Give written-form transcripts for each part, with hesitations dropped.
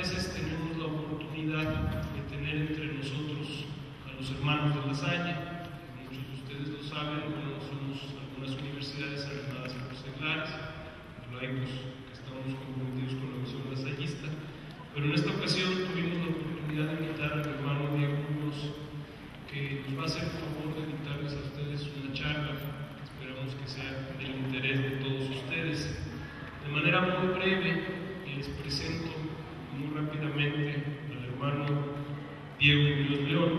veces tenemos la oportunidad de tener entre nosotros a los hermanos de La Salle. Muchos de ustedes lo saben, bueno, somos algunas universidades armadas por seglares, los laicos que estamos comprometidos con la misión lasallista, pero en esta ocasión tuvimos la oportunidad de invitar al hermano Diego Muñoz, que nos va a hacer el favor de dictarles a ustedes una charla, que esperamos que sea del interés de todos ustedes. De manera muy breve, les presento muy rápidamente al hermano Diego Muñoz León.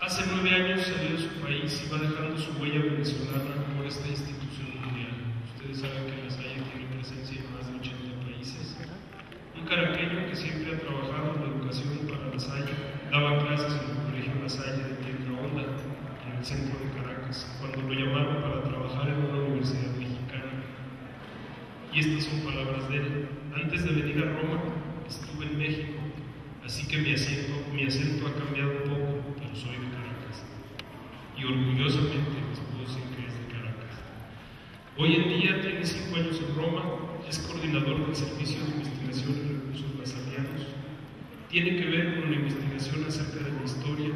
Hace 9 años salió de su país y va dejando su huella venezolana por esta institución mundial. Ustedes saben que La Salle tiene presencia en más de 80 países. Un caraqueño que siempre ha trabajado en la educación para La Salle, daba clases en el colegio La Salle de Tierra Honda, en el centro de Caracas, cuando lo llamaron para trabajar en una universidad mexicana. Y estas son palabras de él: antes de venir a Roma, estuve en México, así que mi acento ha cambiado un poco, pero soy de Caracas. Y orgullosamente les puedo decir que es de Caracas. Hoy en día tiene 5 años en Roma, es coordinador del Servicio de Investigación y Recursos Lasalianos. Tiene que ver con la investigación acerca de la historia,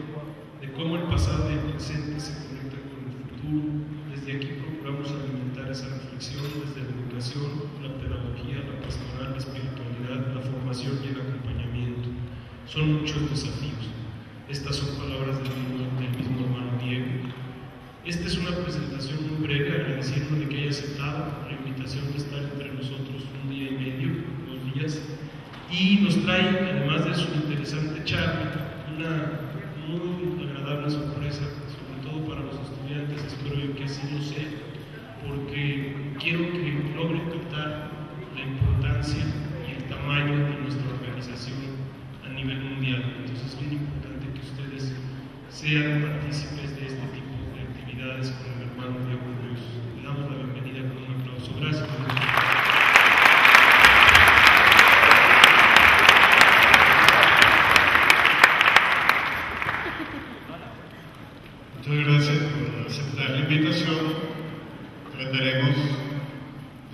de cómo el pasado y el presente se conectan con el futuro. Desde aquí procuramos alimentar esa reflexión desde la educación, la pedagogía, la pastoral, la espiritualidad, la formación y el acompañamiento. Son muchos desafíos. Estas son palabras del mismo hermano Diego. Esta es una presentación muy breve, agradeciéndole que haya aceptado la invitación de estar entre nosotros un día y medio, 2 días, y nos trae, además de su interesante charla, una muy agradable sorpresa, sobre todo para los estudiantes. Espero yo que así lo sea, porque quiero que logren captar la importancia y el tamaño de nuestra organización a nivel mundial. Entonces es muy importante que ustedes sean partícipes de este tipo de actividades con el hermano Diego Muñoz. Le damos la bienvenida con un aplauso. Gracias. Muchas gracias por aceptar la invitación. Trataremos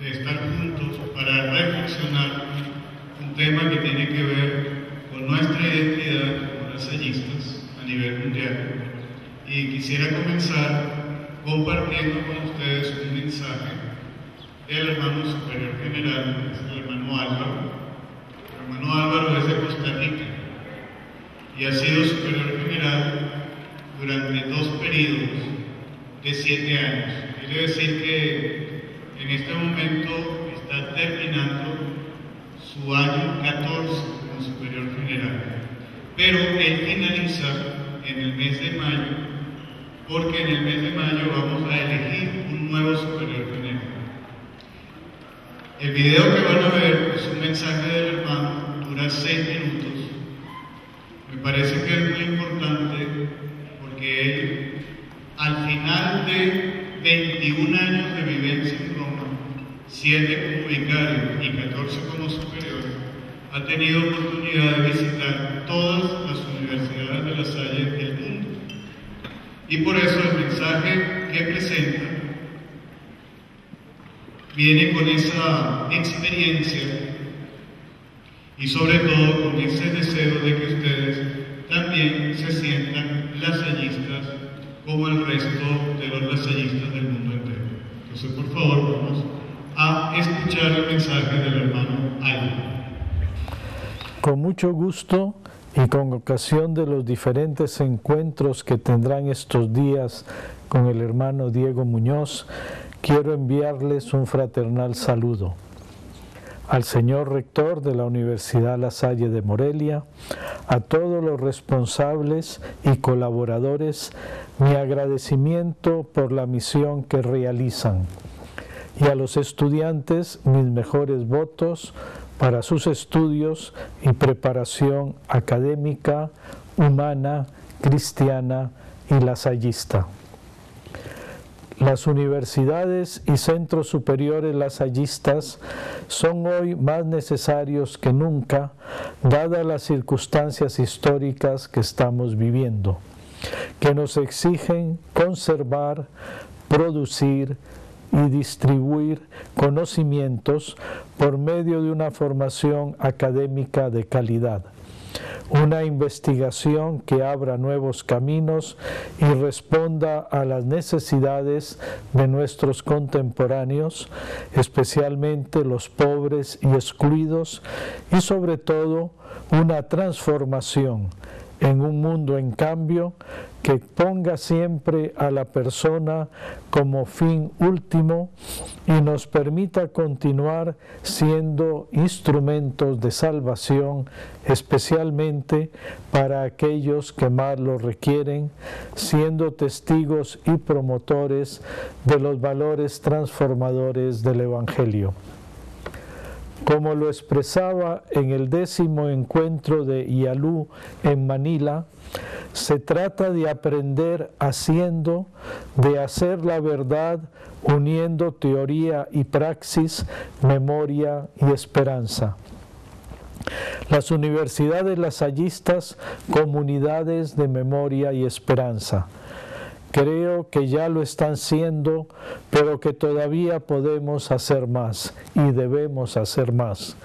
de estar juntos para reflexionar un tema que tiene que ver con nuestra identidad como lasallistas a nivel mundial. Y quisiera comenzar compartiendo con ustedes un mensaje del hermano superior general, que es el hermano Álvaro. El hermano Álvaro es de Costa Rica y ha sido superior general durante 2 periodos de 7 años. Quiere decir que en este momento está terminando su año 14 como superior general. Pero él finaliza en el mes de mayo, porque en el mes de mayo vamos a elegir un nuevo superior general. El video que van a ver es un mensaje del hermano, dura 6 minutos. Me parece que es muy importante porque él, al final de 21 años de vivencia en Roma, 7 como vicario y 14 como superior, ha tenido oportunidad de visitar todas las universidades de La Salle del mundo. Y por eso el mensaje que presenta viene con esa experiencia y sobre todo con ese deseo de que ustedes también se sientan lasallistas como el resto de los lasallistas del mundo entero. Entonces, por favor, vamos a escuchar el mensaje del hermano Álvaro. Con mucho gusto y con ocasión de los diferentes encuentros que tendrán estos días con el hermano Diego Muñoz, quiero enviarles un fraternal saludo. Al señor rector de la Universidad La Salle de Morelia, a todos los responsables y colaboradores, mi agradecimiento por la misión que realizan, y a los estudiantes mis mejores votos para sus estudios y preparación académica, humana, cristiana y lasallista. Las universidades y centros superiores lasallistas son hoy más necesarios que nunca, dadas las circunstancias históricas que estamos viviendo, que nos exigen conservar, producir y distribuir conocimientos por medio de una formación académica de calidad. Una investigación que abra nuevos caminos y responda a las necesidades de nuestros contemporáneos, especialmente los pobres y excluidos, y sobre todo una transformación en un mundo en cambio que ponga siempre a la persona como fin último y nos permita continuar siendo instrumentos de salvación, especialmente para aquellos que más lo requieren, siendo testigos y promotores de los valores transformadores del Evangelio. Como lo expresaba en el 10º encuentro de IALU en Manila, se trata de aprender haciendo, de hacer la verdad uniendo teoría y praxis, memoria y esperanza. Las universidades lasallistas, comunidades de memoria y esperanza. Creo que ya lo están siendo, pero que todavía podemos hacer más y debemos hacer más.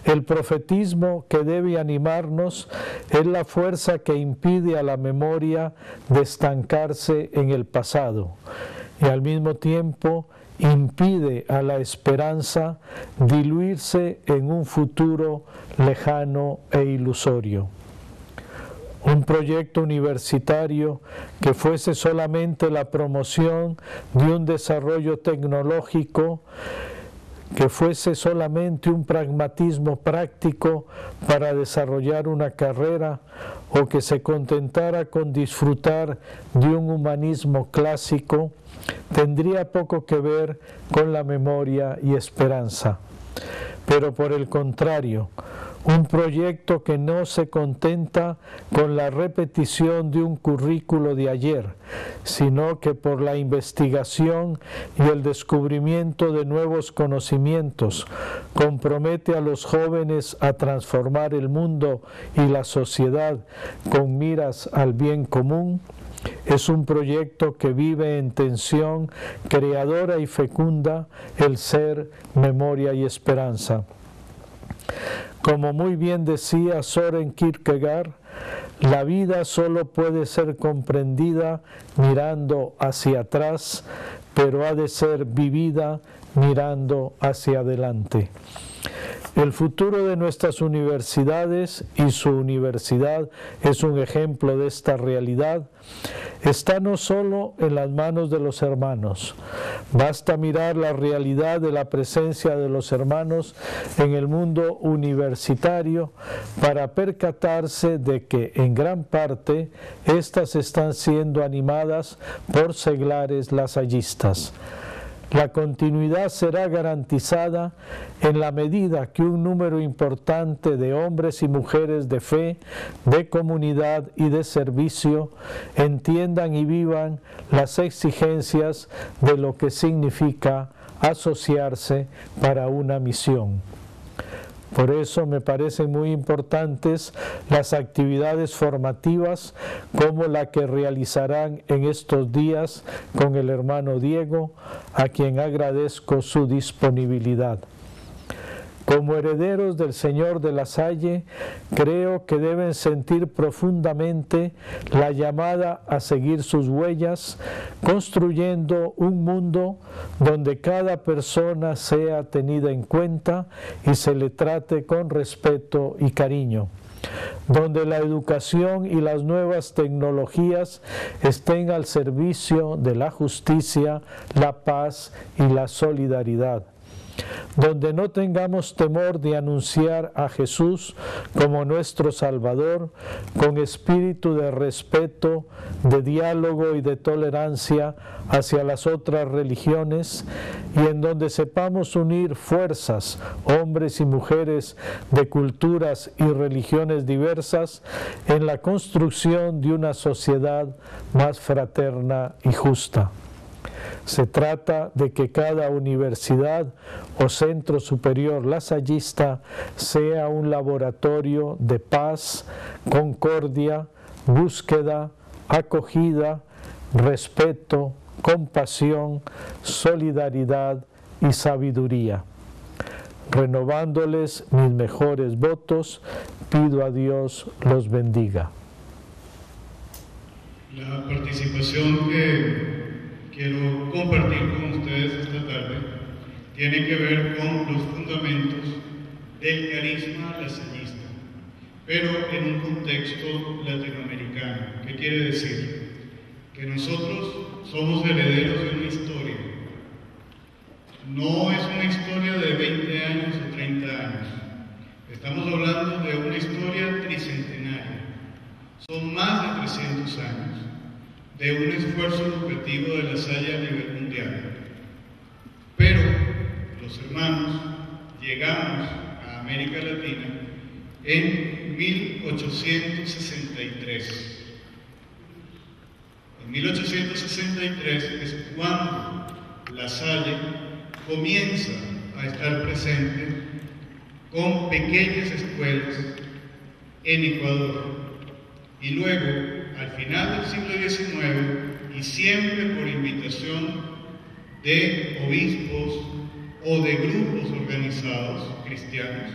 El profetismo que debe animarnos es la fuerza que impide a la memoria de estancarse en el pasado y al mismo tiempo impide a la esperanza diluirse en un futuro lejano e ilusorio. Un proyecto universitario que fuese solamente la promoción de un desarrollo tecnológico, que fuese solamente un pragmatismo práctico para desarrollar una carrera, o que se contentara con disfrutar de un humanismo clásico, tendría poco que ver con la memoria y esperanza. Pero por el contrario, un proyecto que no se contenta con la repetición de un currículo de ayer, sino que por la investigación y el descubrimiento de nuevos conocimientos compromete a los jóvenes a transformar el mundo y la sociedad con miras al bien común. Es un proyecto que vive en tensión creadora y fecunda el ser, memoria y esperanza. Como muy bien decía Søren Kierkegaard, la vida solo puede ser comprendida mirando hacia atrás, pero ha de ser vivida mirando hacia adelante. El futuro de nuestras universidades, y su universidad es un ejemplo de esta realidad, está no solo en las manos de los hermanos. Basta mirar la realidad de la presencia de los hermanos en el mundo universitario para percatarse de que en gran parte éstas están siendo animadas por seglares lasallistas. La continuidad será garantizada en la medida que un número importante de hombres y mujeres de fe, de comunidad y de servicio entiendan y vivan las exigencias de lo que significa asociarse para una misión. Por eso me parecen muy importantes las actividades formativas como la que realizarán en estos días con el hermano Diego, a quien agradezco su disponibilidad. Como herederos del Señor de la Salle, creo que deben sentir profundamente la llamada a seguir sus huellas, construyendo un mundo donde cada persona sea tenida en cuenta y se le trate con respeto y cariño, donde la educación y las nuevas tecnologías estén al servicio de la justicia, la paz y la solidaridad, donde no tengamos temor de anunciar a Jesús como nuestro Salvador, con espíritu de respeto, de diálogo y de tolerancia hacia las otras religiones, y en donde sepamos unir fuerzas, hombres y mujeres de culturas y religiones diversas, en la construcción de una sociedad más fraterna y justa. Se trata de que cada universidad o centro superior lasallista sea un laboratorio de paz, concordia, búsqueda, acogida, respeto, compasión, solidaridad y sabiduría. Renovándoles mis mejores votos, pido a Dios los bendiga. La participación que quiero compartir con ustedes esta tarde tiene que ver con los fundamentos del carisma lasallista, pero en un contexto latinoamericano. ¿Qué quiere decir? Que nosotros somos herederos de una historia. No es una historia de 20 años o 30 años. Estamos hablando de una historia tricentenaria. Son más de 300 años de un esfuerzo educativo de La Salle a nivel mundial. Pero los hermanos llegamos a América Latina en 1863. En 1863 es cuando La Salle comienza a estar presente con pequeñas escuelas en Ecuador. Y luego, al final del siglo XIX, y siempre por invitación de obispos o de grupos organizados cristianos,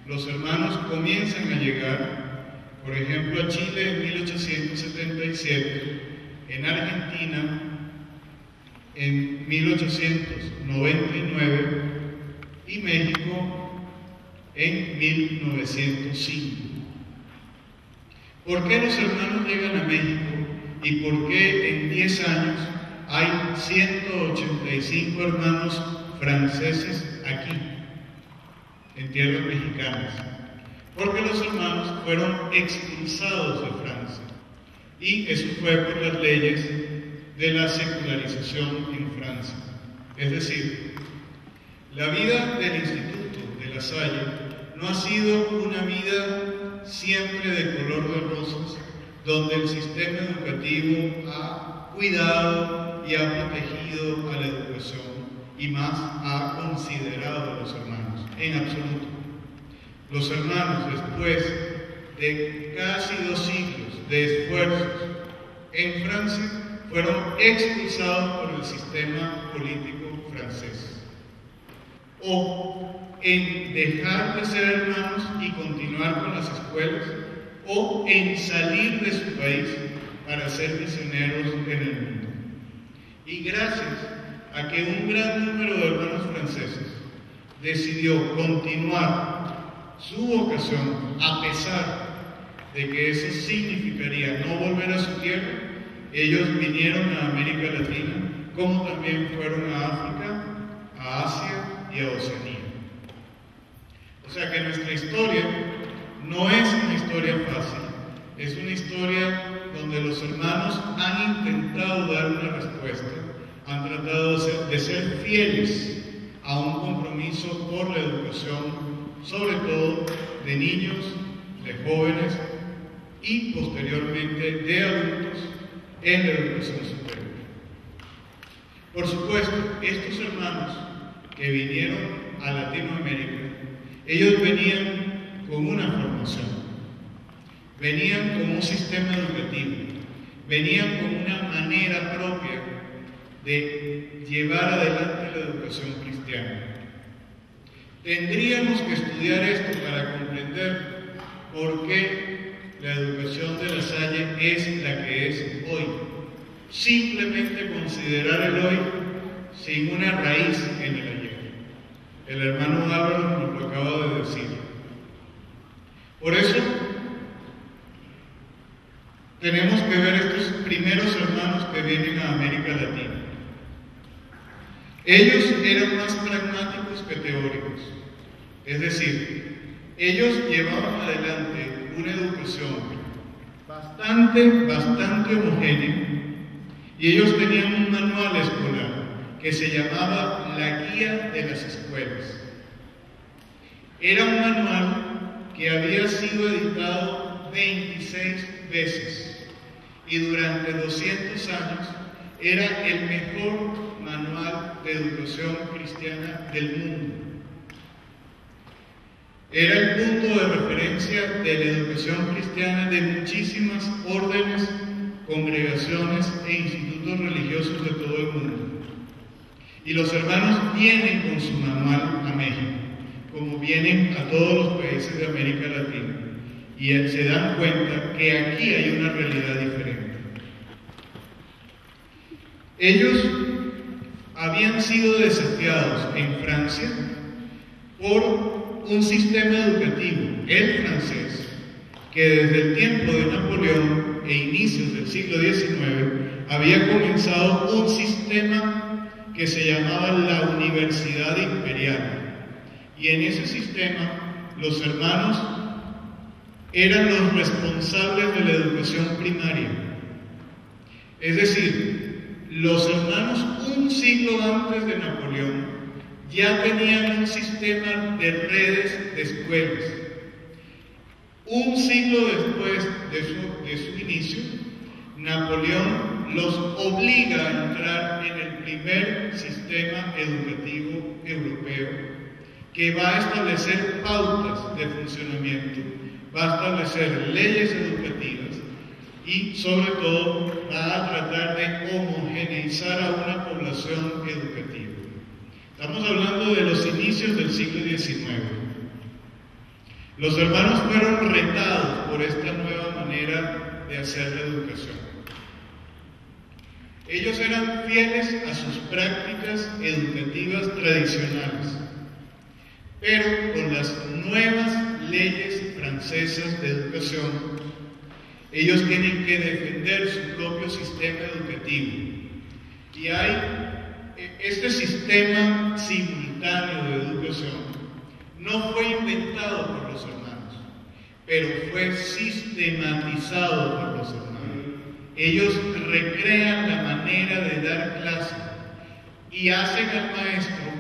los hermanos comienzan a llegar, por ejemplo, a Chile en 1877, en Argentina en 1899 y México en 1905. ¿Por qué los hermanos llegan a México y por qué en 10 años hay 185 hermanos franceses aquí, en tierras mexicanas? Porque los hermanos fueron expulsados de Francia y eso fue por las leyes de la secularización en Francia. Es decir, la vida del Instituto de La Salle no ha sido una vida siempre de color de rosas, donde el sistema educativo ha cuidado y ha protegido a la educación y más ha considerado a los hermanos, en absoluto. Los hermanos, después de casi 2 siglos de esfuerzos en Francia, fueron expulsados por el sistema político francés. O en dejar de ser hermanos y continuar con las escuelas, o en salir de su país para ser misioneros en el mundo. Y gracias a que un gran número de hermanos franceses decidió continuar su vocación, a pesar de que eso significaría no volver a su tierra, ellos vinieron a América Latina, como también fueron a África, a Asia y a Oceanía. O sea que nuestra historia no es una historia fácil, es una historia donde los hermanos han intentado dar una respuesta, han tratado de ser fieles a un compromiso por la educación, sobre todo de niños, de jóvenes y posteriormente de adultos en la educación superior. Por supuesto, estos hermanos que vinieron a Latinoamérica, ellos venían con una formación, venían con un sistema educativo, venían con una manera propia de llevar adelante la educación cristiana. Tendríamos que estudiar esto para comprender por qué la educación de La Salle es la que es hoy. Simplemente considerar el hoy sin una raíz en el ayer. El hermano Álvaro nos lo acaba de decir. Por eso tenemos que ver estos primeros hermanos que vienen a América Latina. Ellos eran más pragmáticos que teóricos. Es decir, ellos llevaban adelante una educación bastante homogénea y ellos tenían un manual escolar que se llamaba La Guía de las Escuelas. Era un manual que había sido editado 26 veces y durante 200 años era el mejor manual de educación cristiana del mundo. Era el punto de referencia de la educación cristiana de muchísimas órdenes, congregaciones e institutos religiosos de todo el Y los hermanos vienen con su manual a México, como vienen a todos los países de América Latina, y se dan cuenta que aquí hay una realidad diferente. Ellos habían sido desafiados en Francia por un sistema educativo, el francés, que desde el tiempo de Napoleón e inicios del siglo XIX había comenzado un sistema que se llamaba la Universidad Imperial. Y en ese sistema los hermanos eran los responsables de la educación primaria. Es decir, los hermanos un siglo antes de Napoleón ya tenían un sistema de redes de escuelas. Un siglo después de su inicio, Napoleón los obliga a entrar en el primer sistema educativo europeo, que va a establecer pautas de funcionamiento, va a establecer leyes educativas y, sobre todo, va a tratar de homogeneizar a una población educativa. Estamos hablando de los inicios del siglo XIX. Los hermanos fueron retados por esta nueva manera de hacer la educación. Ellos eran fieles a sus prácticas educativas tradicionales, pero con las nuevas leyes francesas de educación, ellos tienen que defender su propio sistema educativo. Y hay este sistema simultáneo de educación. No fue inventado por los hermanos, pero fue sistematizado por los hermanos. Ellos recrean la manera de dar clase y hacen al maestro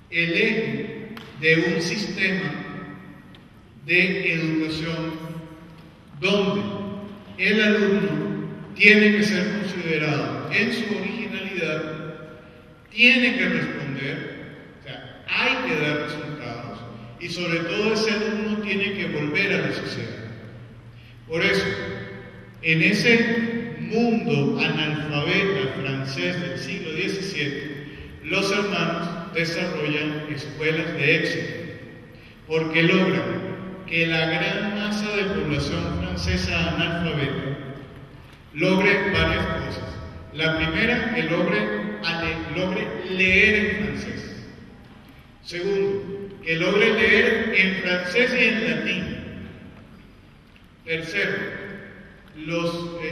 el eje de un sistema de educación donde el alumno tiene que ser considerado en su originalidad, tiene que responder, o sea, hay que dar resultados, y sobre todo ese alumno tiene que volver a la sociedad. Por eso, en ese mundo analfabeta francés del siglo XVII, los hermanos desarrollan escuelas de éxito, porque logran que la gran masa de población francesa analfabeta logre varias cosas. La primera, que logre leer en francés. Segundo, que logre leer en francés y en latín. Tercero,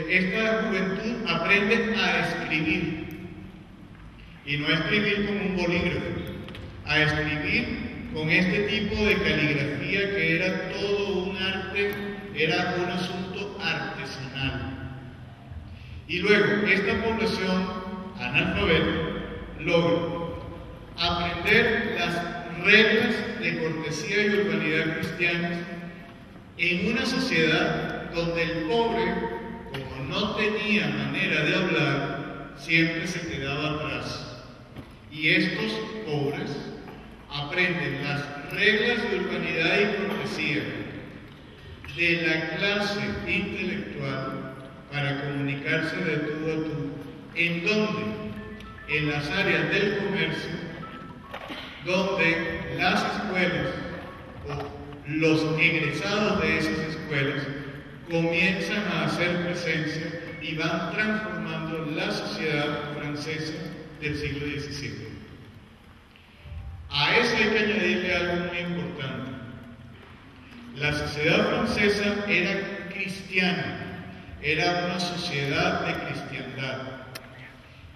esta juventud aprende a escribir, y no a escribir con un bolígrafo, a escribir con este tipo de caligrafía que era todo un arte, era un asunto artesanal. Y luego, esta población analfabeta logra aprender las reglas de cortesía y urbanidad cristianas en una sociedad donde el pobre, como no tenía manera de hablar, siempre se quedaba atrás. Y estos pobres aprenden las reglas de urbanidad y cortesía de la clase intelectual para comunicarse de tú a tú. ¿En dónde? En las áreas del comercio, donde las escuelas o los egresados de esas escuelas comienzan a hacer presencia y van transformando la sociedad francesa del siglo XVII. A eso hay que añadirle algo muy importante. La sociedad francesa era cristiana, era una sociedad de cristiandad.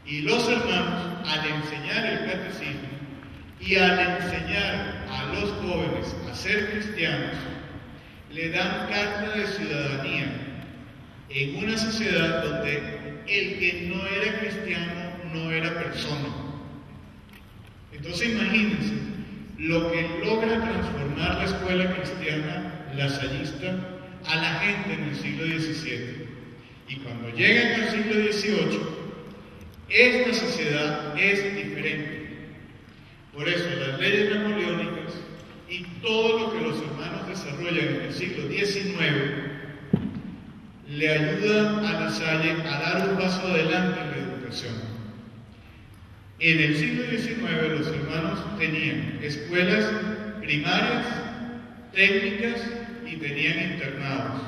Y los hermanos, al enseñar el catecismo y al enseñar a los jóvenes a ser cristianos, le dan carta de ciudadanía en una sociedad donde el que no era cristiano no era persona. Entonces imagínense lo que logra transformar la escuela cristiana lasallista a la gente en el siglo XVII. Y cuando llegan al siglo XVIII, esta sociedad es diferente. Por eso las leyes napoleónicas y todo lo que los hermanos desarrollan en el siglo XIX le ayudan a La Salle a dar un paso adelante en la educación. En el siglo XIX los hermanos tenían escuelas primarias, técnicas y tenían internados.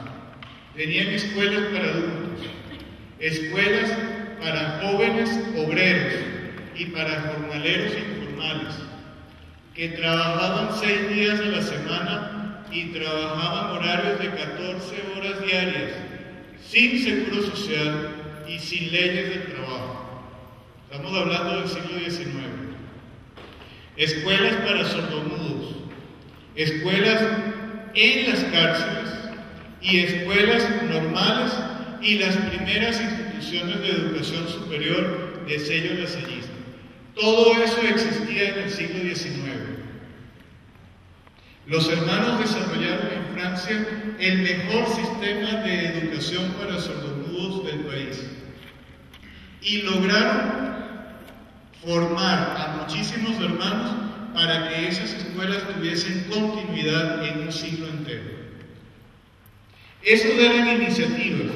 Tenían escuelas para adultos, escuelas para jóvenes obreros y para jornaleros informales, que trabajaban 6 días a la semana y trabajaban horarios de 14 horas diarias, sin seguro social y sin leyes del trabajo. Estamos hablando del siglo XIX. Escuelas para sordomudos, escuelas en las cárceles y escuelas normales y las primeras instituciones de educación superior de sello lasallista. Todo eso existía en el siglo XIX. Los hermanos desarrollaron en Francia el mejor sistema de educación para sordomudos del país y lograron formar a muchísimos hermanos para que esas escuelas tuviesen continuidad en un siglo entero. Esos eran iniciativas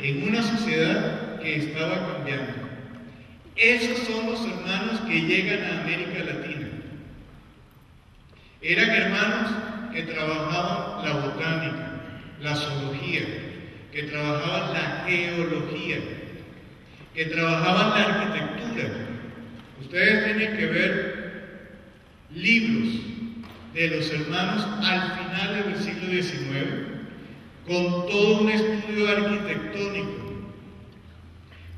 en una sociedad que estaba cambiando. Esos son los hermanos que llegan a América Latina. Eran hermanos que trabajaban la botánica, la zoología, que trabajaban la geología, que trabajaban la arquitectura. Ustedes tienen que ver libros de los hermanos al final del siglo XIX con todo un estudio arquitectónico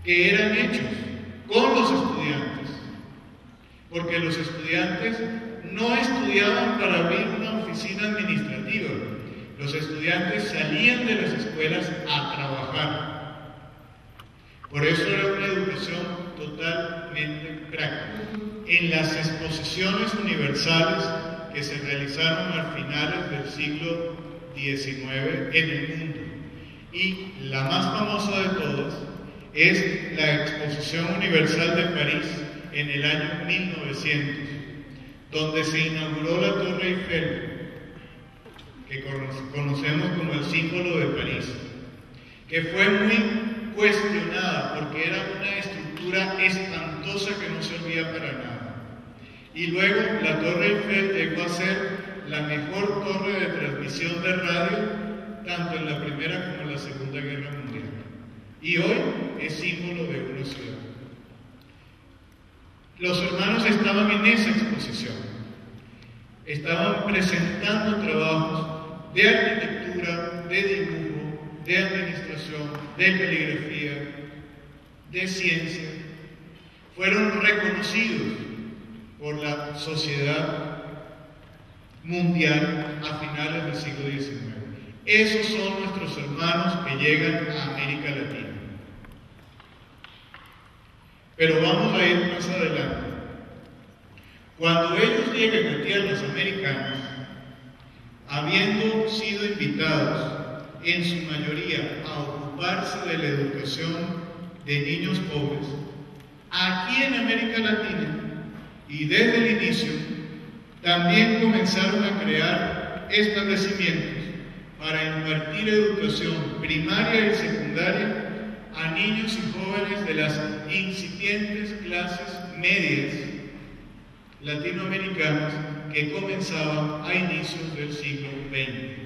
que eran hechos con los estudiantes, porque los estudiantes no estudiaban para abrir una oficina administrativa, los estudiantes salían de las escuelas a trabajar. Por eso era una educación totalmente práctica. En las exposiciones universales que se realizaron a finales del siglo XIX en el mundo, y la más famosa de todas es la Exposición Universal de París en el año 1900, donde se inauguró la Torre Eiffel, que conocemos como el símbolo de París, que fue muy cuestionada porque era una estructura espantosa que no servía para nada. Y luego la Torre Eiffel llegó a ser la mejor torre de transmisión de radio, tanto en la Primera como en la Segunda Guerra Mundial. Y hoy es símbolo de una ciudad. Los hermanos estaban en esa exposición. Estaban presentando trabajos de arquitectura, de dibujo, de administración, de caligrafía, de ciencia. Fueron reconocidos por la sociedad mundial a finales del siglo XIX. Esos son nuestros hermanos que llegan a América Latina. Pero vamos a ir más adelante. Cuando ellos llegan a tierras americanas, habiendo sido invitados en su mayoría a ocuparse de la educación de niños pobres, aquí en América Latina y desde el inicio, también comenzaron a crear establecimientos para impartir educación primaria y secundaria a niños y jóvenes de las incipientes clases medias latinoamericanas que comenzaban a inicios del siglo XX.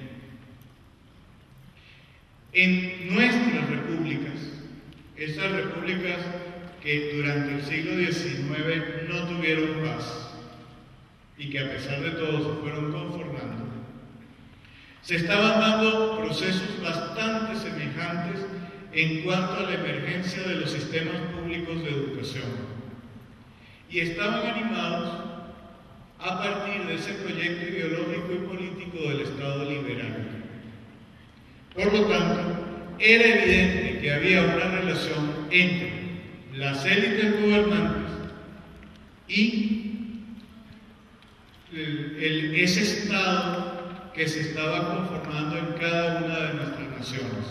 En nuestras repúblicas, estas repúblicas que durante el siglo XIX no tuvieron paz y que a pesar de todo se fueron conformando, se estaban dando procesos bastante semejantes en cuanto a la emergencia de los sistemas públicos de educación, y estaban animados a partir de ese proyecto ideológico y político del Estado liberal. Por lo tanto, era evidente que había una relación entre las élites gobernantes y ese Estado que se estaba conformando en cada una de nuestras naciones.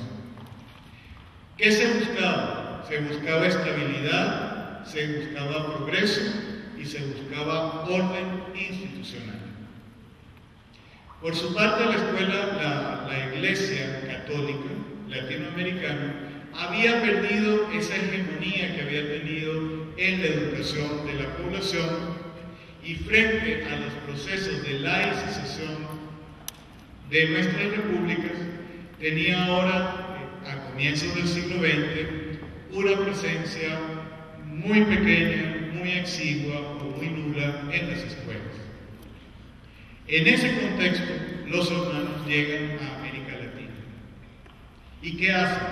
¿Qué se buscaba? Se buscaba estabilidad, se buscaba progreso y se buscaba orden institucional. Por su parte, la escuela, la Iglesia Católica latinoamericana había perdido esa hegemonía que había tenido en la educación de la población y frente a los procesos de laicización de nuestras repúblicas, tenía ahora, a comienzos del siglo XX, una presencia muy pequeña, muy exigua o muy nula en las escuelas. En ese contexto, los hermanos llegan a América Latina. ¿Y qué hacen?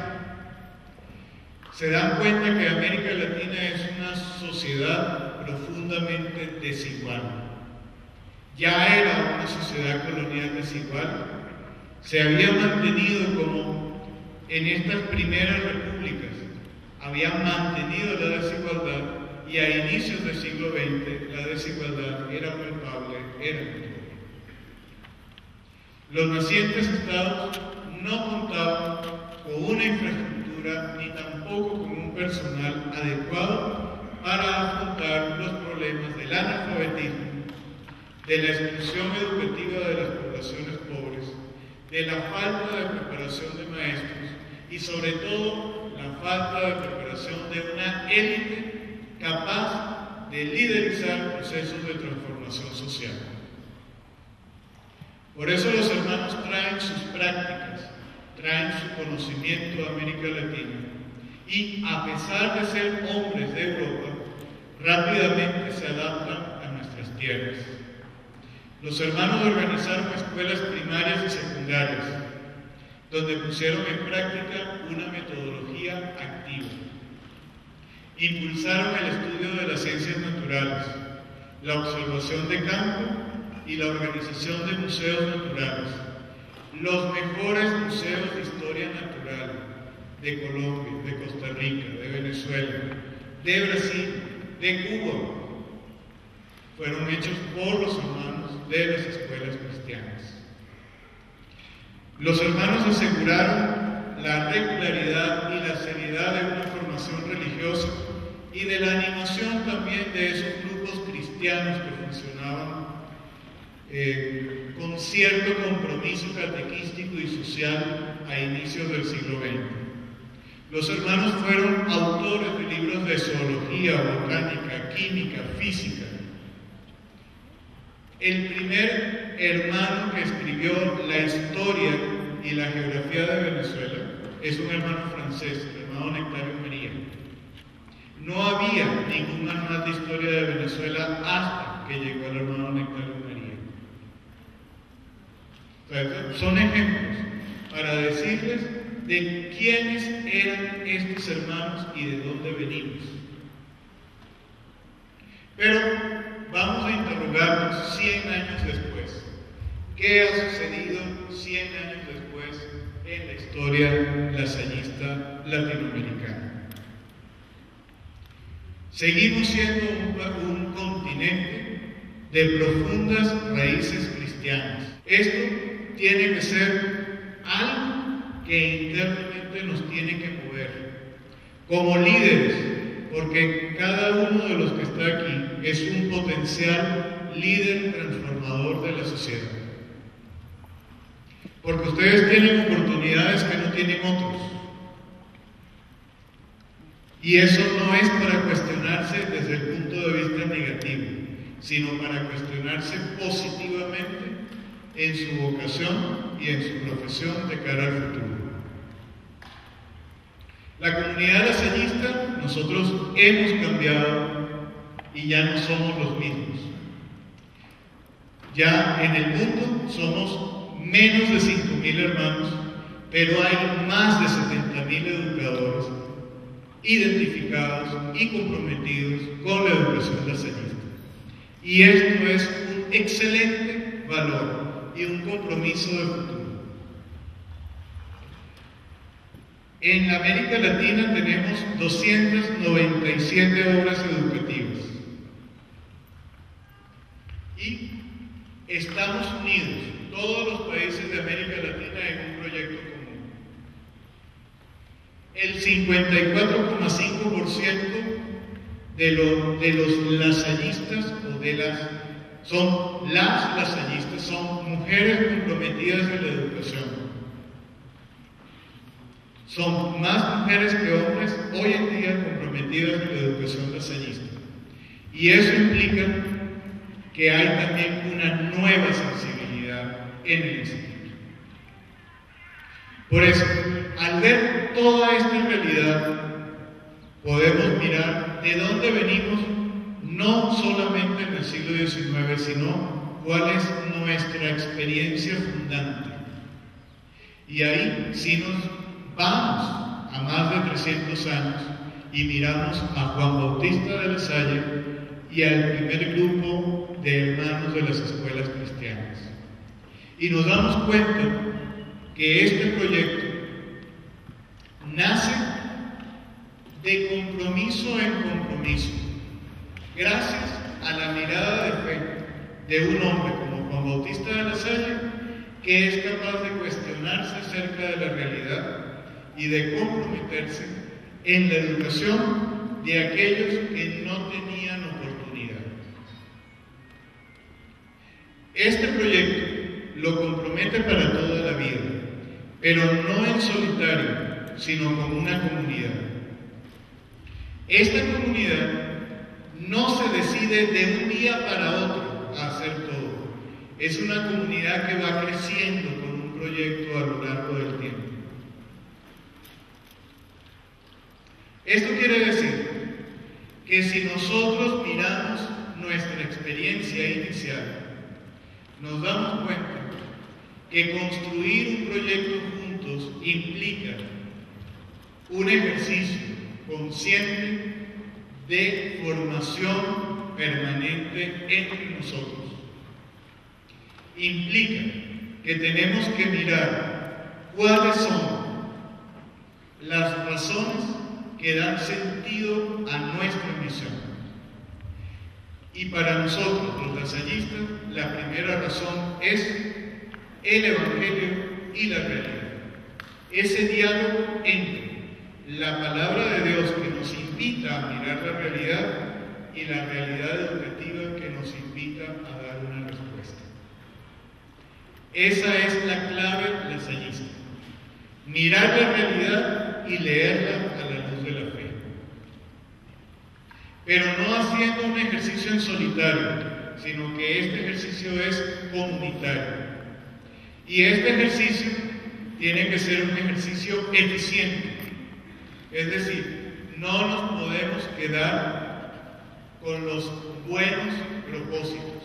Se dan cuenta que América Latina es una sociedad profundamente desigual. Ya era una sociedad colonial desigual, se había mantenido como en estas primeras repúblicas, habían mantenido la desigualdad y a inicios del siglo XX la desigualdad era palpable, era notoria. Los nacientes estados no contaban con una infraestructura ni tampoco con un personal adecuado para afrontar los problemas del analfabetismo, de la exclusión educativa de las poblaciones pobres, de la falta de preparación de maestros y sobre todo la falta de preparación de una élite capaz de liderizar procesos de transformación social. Por eso los hermanos traen sus prácticas, traen su conocimiento a América Latina y a pesar de ser hombres de Europa, rápidamente se adaptan a nuestras tierras. Los hermanos organizaron escuelas primarias y secundarias, donde pusieron en práctica una metodología activa. Impulsaron el estudio de las ciencias naturales, la observación de campo y la organización de museos naturales, los mejores museos de historia natural de Colombia, de Costa Rica, de Venezuela, de Brasil, de Cuba, fueron hechos por los hermanos de las escuelas cristianas. Los hermanos aseguraron la regularidad y la seriedad de una formación religiosa y de la animación también de esos grupos cristianos que funcionaban con cierto compromiso catequístico y social a inicios del siglo XX. Los hermanos fueron autores de libros de zoología, botánica, química, física. El primer hermano que escribió la historia y la geografía de Venezuela es un hermano francés, el hermano Nectario María. No había ningún manual de historia de Venezuela hasta que llegó el hermano Nectario María. Entonces, son ejemplos para decirles de quiénes eran estos hermanos y de dónde venimos. Pero vamos a interrogarnos 100 años después. ¿Qué ha sucedido 100 años después en la historia lasallista latinoamericana? Seguimos siendo un continente de profundas raíces cristianas. Esto tiene que ser algo que internamente nos tiene que mover como líderes, porque cada uno de los que está aquí es un potencial líder transformador de la sociedad. Porque ustedes tienen oportunidades que no tienen otros. Y eso no es para cuestionarse desde el punto de vista negativo, sino para cuestionarse positivamente en su vocación y en su profesión de cara al futuro. La comunidad lasallista, nosotros hemos cambiado y ya no somos los mismos. Ya en el mundo somos menos de 5.000 hermanos, pero hay más de 70.000 educadores identificados y comprometidos con la educación lasallista. Y esto es un excelente valor y un compromiso de futuro. En América Latina tenemos 297 obras educativas y estamos unidos, todos los países de América Latina, en un proyecto común. El 54,5% de los lasallistas son las lasallistas, son mujeres comprometidas en la educación. Son más mujeres que hombres hoy en día comprometidas en la educación lasallista. Y eso implica que hay también una nueva sensibilidad en el instituto. Por eso, al ver toda esta realidad, podemos mirar de dónde venimos, no solamente en el siglo XIX, sino cuál es nuestra experiencia fundante. Y ahí sí nos vamos a más de 300 años y miramos a Juan Bautista de La Salle y al primer grupo de hermanos de las escuelas cristianas. Y nos damos cuenta que este proyecto nace de compromiso en compromiso, gracias a la mirada de fe de un hombre como Juan Bautista de La Salle, que es capaz de cuestionarse acerca de la realidad y de comprometerse en la educación de aquellos que no tenían oportunidad. Este proyecto lo compromete para toda la vida, pero no en solitario, sino como una comunidad. Esta comunidad no se decide de un día para otro a hacer todo. Es una comunidad que va creciendo con un proyecto a lo largo del tiempo. Esto quiere decir que si nosotros miramos nuestra experiencia inicial, nos damos cuenta que construir un proyecto juntos implica un ejercicio consciente de formación permanente entre nosotros. Implica que tenemos que mirar cuáles son las razones que dan sentido a nuestra misión. Y para nosotros, los lasallistas, la primera razón es el Evangelio y la realidad. Ese diálogo entre la palabra de Dios que nos invita a mirar la realidad y la realidad educativa que nos invita a dar una respuesta. Esa es la clave lasallista. Mirar la realidad y leerla a la luz de la fe. Pero no haciendo un ejercicio en solitario, sino que este ejercicio es comunitario. Y este ejercicio tiene que ser un ejercicio eficiente. Es decir, no nos podemos quedar con los buenos propósitos.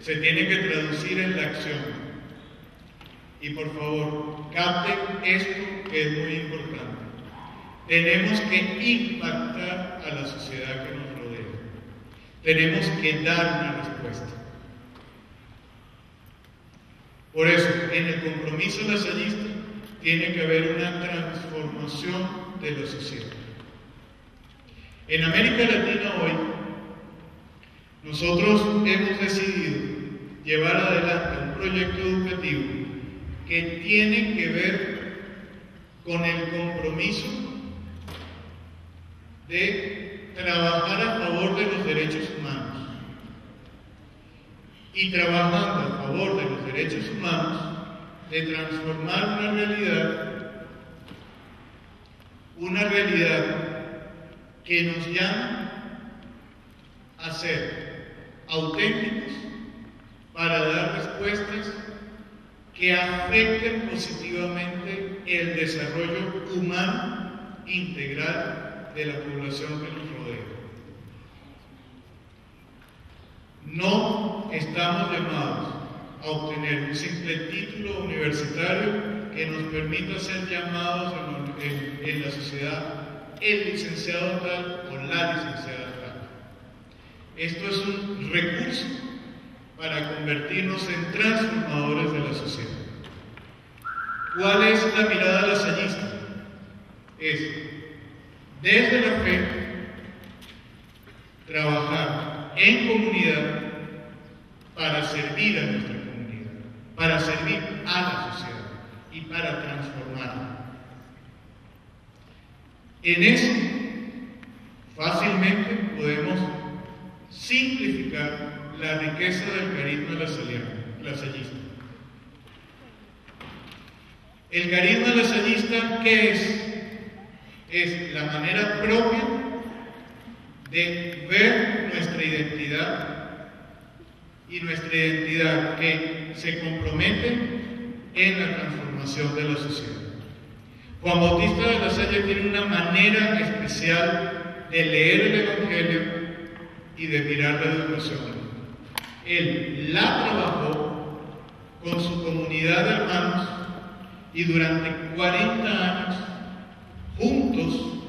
Se tiene que traducir en la acción. Y por favor, capten esto que es muy importante. Tenemos que impactar a la sociedad que nos rodea. Tenemos que dar una respuesta. Por eso, en el compromiso lasallista tiene que haber una transformación de la sociedad. En América Latina hoy, nosotros hemos decidido llevar adelante un proyecto educativo que tiene que ver con el compromiso de trabajar a favor de los derechos humanos. Y trabajando a favor de los derechos humanos, de transformar una realidad que nos llama a ser auténticos para dar respuestas que afecten positivamente el desarrollo humano integral de la población que nos rodea. No estamos llamados a obtener un simple título universitario que nos permita ser llamados en la sociedad el licenciado tal o la licenciada tal. Esto es un recurso para convertirnos en transformadores de la sociedad. ¿Cuál es la mirada lasallista? Es, desde la fe, trabajar en comunidad para servir a nuestra comunidad, para servir a la sociedad y para transformarla. En eso, fácilmente podemos simplificar la riqueza del carisma lasallista. El carisma lasallista, ¿qué es? Es la manera propia de ver nuestra identidad y nuestra identidad que se compromete en la transformación de la sociedad. Juan Bautista de la Salle tiene una manera especial de leer el Evangelio y de mirar la educación. Él la trabajó con su comunidad de hermanos y durante 40 años juntos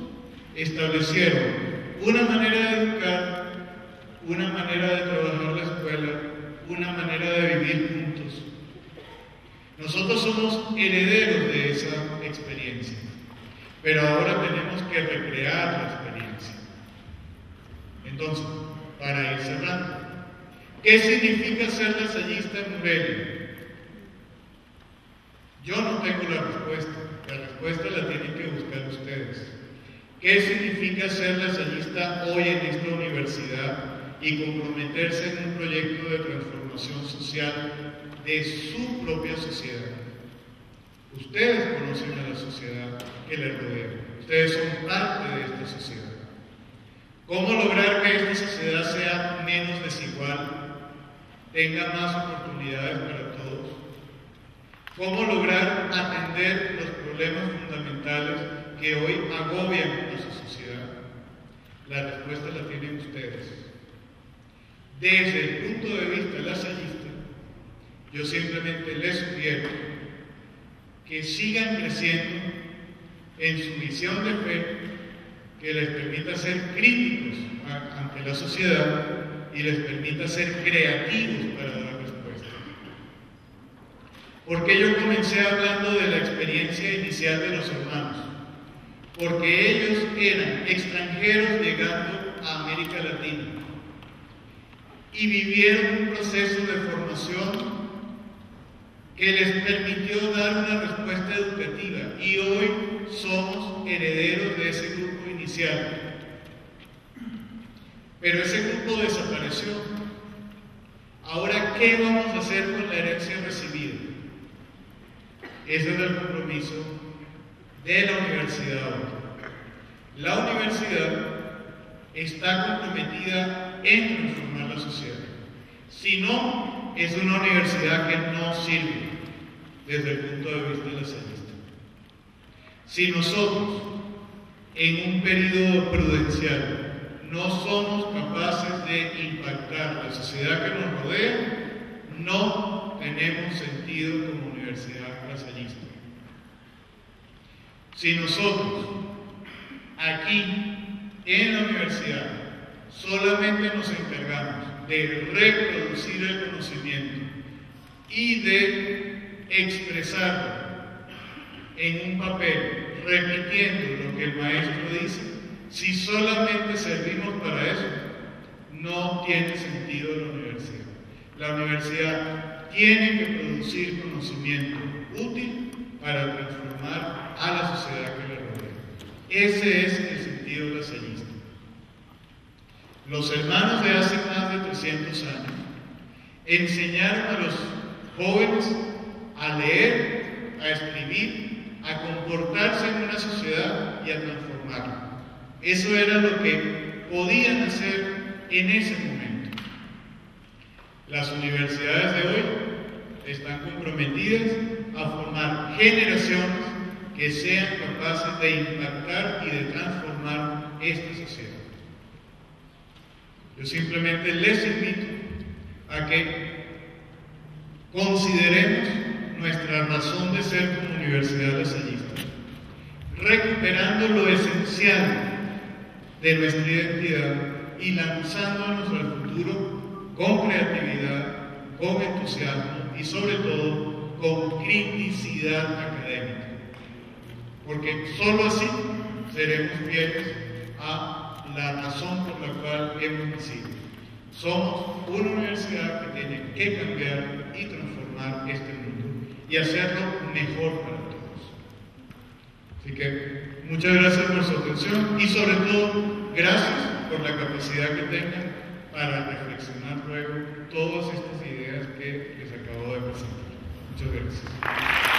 establecieron una manera de educar, una manera de trabajar la escuela, una manera de vivir juntos. Nosotros somos herederos de esa experiencia, pero ahora tenemos que recrear la experiencia. Entonces, para ir cerrando, ¿qué significa ser lasallista en Morelia? Yo no tengo la respuesta la tienen que buscar ustedes. ¿Qué significa ser lasallista hoy en esta universidad y comprometerse en un proyecto de transformación social de su propia sociedad? Ustedes conocen a la sociedad que les rodea. Ustedes son parte de esta sociedad. ¿Cómo lograr que esta sociedad sea menos desigual, tenga más oportunidades para todos? ¿Cómo lograr atender los problemas fundamentales que hoy agobian a su sociedad? La respuesta la tienen ustedes. Desde el punto de vista lasallista, yo simplemente les sugiero que sigan creciendo en su visión de fe, que les permita ser críticos ante la sociedad y les permita ser creativos para dar respuesta. ¿Por qué yo comencé hablando de la experiencia inicial de los hermanos? Porque ellos eran extranjeros llegando a América Latina y vivieron un proceso de formación que les permitió dar una respuesta educativa, y hoy somos herederos de ese grupo inicial. Pero ese grupo desapareció. Ahora, ¿qué vamos a hacer con la herencia recibida? Ese es el compromiso de la universidad hoy. La universidad está comprometida en transformar la sociedad. Si no, es una universidad que no sirve desde el punto de vista lasallista. Si nosotros, en un periodo prudencial, no somos capaces de impactar la sociedad que nos rodea, no tenemos sentido como universidad lasallista. Si nosotros, aquí en la universidad, solamente nos encargamos de reproducir el conocimiento y de expresarlo en un papel, repitiendo lo que el maestro dice, si solamente servimos para eso, no tiene sentido la universidad. La universidad tiene que producir conocimiento útil para transformar a la sociedad que le rodea. Ese es el sentido lasallista. Los hermanos de hace más de 300 años enseñaron a los jóvenes a leer, a escribir, a comportarse en una sociedad y a transformarla. Eso era lo que podían hacer en ese momento. Las universidades de hoy están comprometidas a formar generaciones que sean capaces de impactar y de transformar esta sociedad. Yo simplemente les invito a que consideremos nuestra razón de ser como universidad lasallista, recuperando lo esencial de nuestra identidad y lanzándonos al futuro con creatividad, con entusiasmo y sobre todo con criticidad académica, porque solo así seremos fieles a la razón por la cual hemos nacido. Somos una universidad que tiene que cambiar y transformar este mundo y hacerlo mejor para todos. Así que muchas gracias por su atención y sobre todo gracias por la capacidad que tengan para reflexionar luego todas estas ideas que les acabo de presentar. Muchas gracias.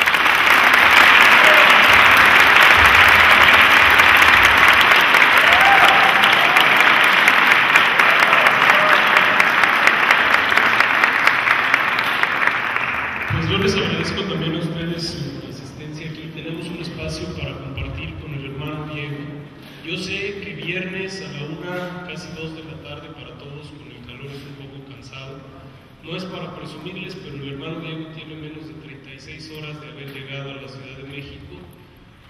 casi 2 de la tarde para todos, con el calor es un poco cansado. No es para presumirles, pero el hermano Diego tiene menos de 36 horas de haber llegado a la Ciudad de México,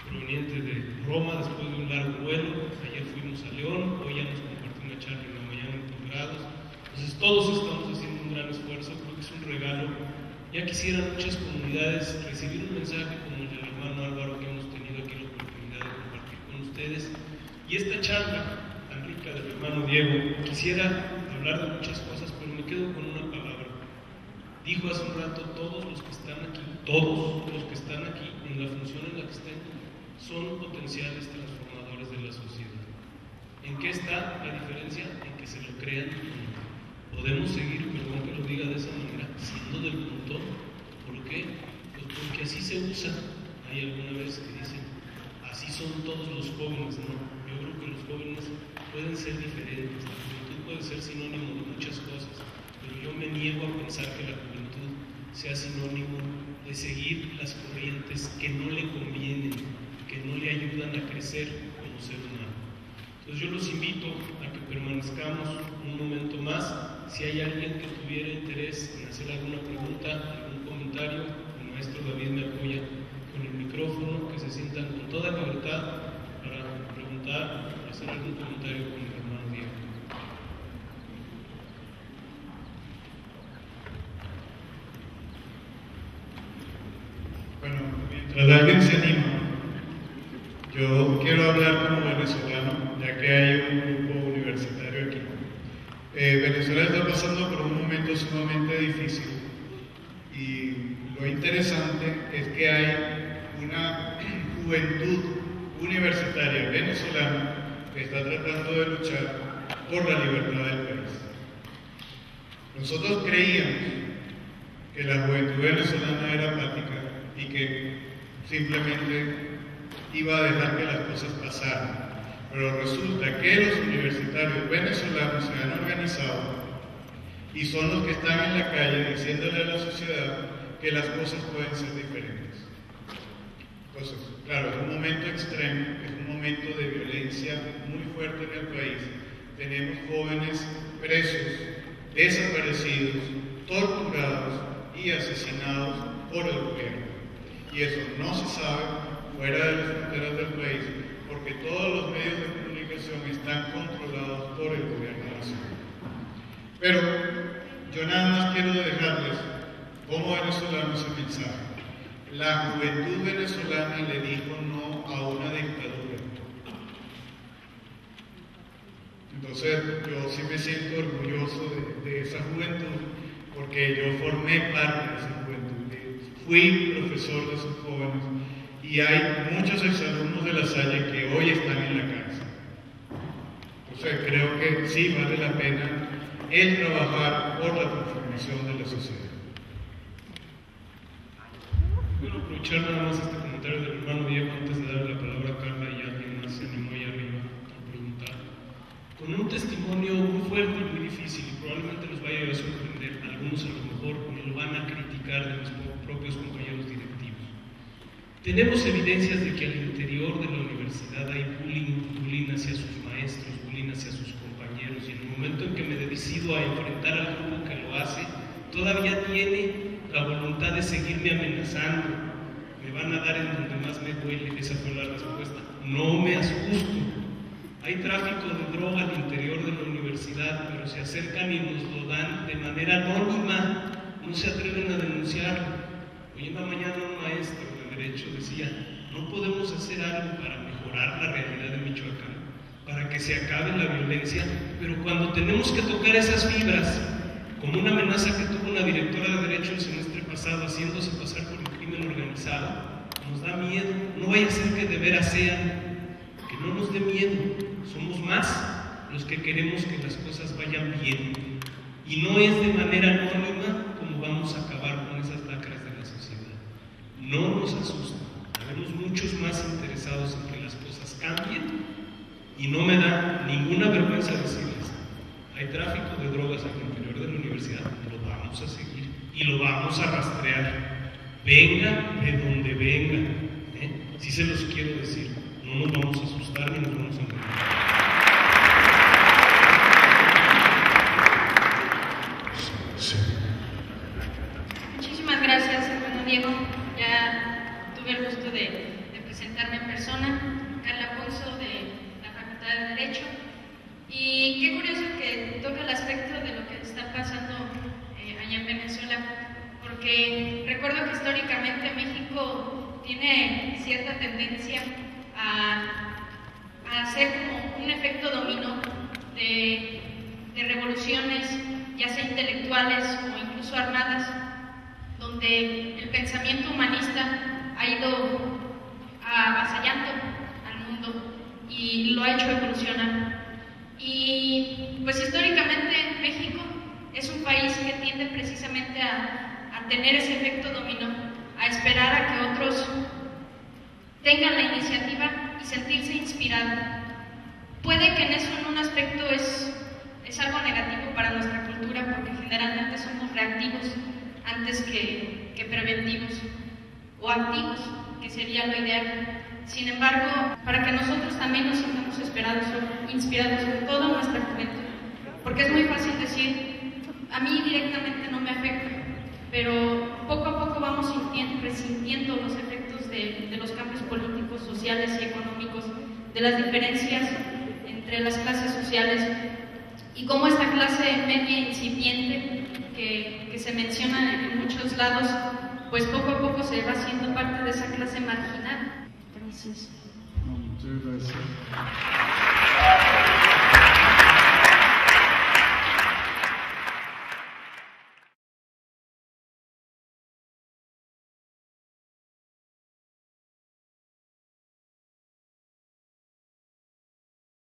proveniente de Roma después de un largo vuelo. Ayer fuimos a León, hoy ya nos compartió una charla en la mañana en posgrados. Entonces todos estamos haciendo un gran esfuerzo, creo que es un regalo. Ya quisieran muchas comunidades recibir un mensaje como el del hermano Álvaro que hemos tenido aquí la oportunidad de compartir con ustedes. Y esta charla tan rica del hermano Diego, quisiera hablar de muchas cosas, pero me quedo con una palabra. Dijo hace un rato, todos los que están aquí en la función en la que estén, son potenciales transformadores de la sociedad. ¿En qué está la diferencia? En que se lo crean o no. Podemos seguir, perdón que lo diga de esa manera, siendo del montón. ¿Por qué? Pues porque así se usa. Hay alguna vez que dicen, así son todos los jóvenes. No, yo creo que los jóvenes pueden ser diferentes. La juventud puede ser sinónimo de muchas cosas, pero yo me niego a pensar que la juventud sea sinónimo de seguir las corrientes que no le convienen, que no le ayudan a crecer como ser humano. Entonces yo los invito a que permanezcamos un momento más. Si hay alguien que tuviera interés en hacer alguna pregunta, algún comentario, el maestro David me apoya con el micrófono, que se sientan con toda libertad para preguntar, hacer algún comentario con el hermano Diego. Bueno, mientras alguien se anima, yo quiero hablar como venezolano, ya que hay un grupo universitario aquí. Venezuela está pasando por un momento sumamente difícil y lo interesante es que hay una juventud universitaria venezolana que está tratando de luchar por la libertad del país. Nosotros creíamos que la juventud venezolana era apática y que simplemente iba a dejar que las cosas pasaran. Pero resulta que los universitarios venezolanos se han organizado y son los que están en la calle diciéndole a la sociedad que las cosas pueden ser diferentes. Entonces, claro, es un momento extremo, es un momento de violencia muy fuerte en el país. Tenemos jóvenes presos, desaparecidos, torturados y asesinados por el gobierno. Y eso no se sabe fuera de las fronteras del país, porque todos los medios de comunicación están controlados por el gobierno nacional. Pero yo nada más quiero dejarles como venezolano ese mensaje. La juventud venezolana le dijo no a una dictadura. Entonces yo sí me siento orgulloso de esa juventud, porque yo formé parte de esa juventud. Fui profesor de esos jóvenes. Y hay muchos exalumnos de La Salle que hoy están en la cárcel. Entonces creo que sí vale la pena el trabajar por la transformación de la sociedad. Quiero aprovechar nada más este comentario del hermano Diego antes de darle la palabra a Carla y alguien más se animó ahí arriba a preguntar. Con un testimonio muy fuerte y muy difícil, y probablemente los vaya a sorprender, algunos a lo mejor me lo van a criticar de mis propios compañeros directivos. Tenemos evidencias de que al interior de la universidad hay bullying hacia sus maestros, bullying hacia sus compañeros, y en el momento en que me decido a enfrentar al grupo que lo hace, todavía tiene la voluntad de seguirme amenazando. Me van a dar en donde más me duele. Esa fue la respuesta. No me asusto. Hay tráfico de droga al interior de la universidad, pero se acercan y nos lo dan de manera anónima. No se atreven a denunciarlo. Hoy en la mañana un maestro Derecho decía, no podemos hacer algo para mejorar la realidad de Michoacán, para que se acabe la violencia, pero cuando tenemos que tocar esas fibras, como una amenaza que tuvo una directora de Derecho el semestre pasado haciéndose pasar por el crimen organizado, nos da miedo. No vaya a ser que de veras sean, que no nos dé miedo. Somos más los que queremos que las cosas vayan bien, y no es de manera anónima como vamos a acabar con esas lacras de la sociedad. No nos asusta, habemos muchos más interesados en que las cosas cambien, y no me da ninguna vergüenza decirles, hay tráfico de drogas al interior de la universidad, lo vamos a seguir y lo vamos a rastrear, venga de donde venga, sí se los quiero decir, no nos vamos a asustar ni nos vamos a morir. curioso que toca el aspecto de lo que está pasando allá en Venezuela, porque recuerdo que históricamente México tiene cierta tendencia a hacer como un efecto dominó de revoluciones, ya sea intelectuales o incluso armadas, donde el pensamiento humanista ha ido avasallando al mundo y lo ha hecho evolucionar. Y pues históricamente México es un país que tiende precisamente a tener ese efecto dominó, a esperar a que otros tengan la iniciativa y sentirse inspirado. Puede que en eso en un aspecto es algo negativo para nuestra cultura, porque generalmente somos reactivos antes que preventivos o activos, que sería lo ideal. Sin embargo, para que nosotros también nos sintamos inspirados en toda nuestra juventud, porque es muy fácil decir, a mí directamente no me afecta, pero poco a poco vamos resintiendo los efectos de los cambios políticos, sociales y económicos, de las diferencias entre las clases sociales, y cómo esta clase media incipiente que se menciona en muchos lados, pues poco a poco se va haciendo parte de esa clase marginal. Gracias. Muchas gracias.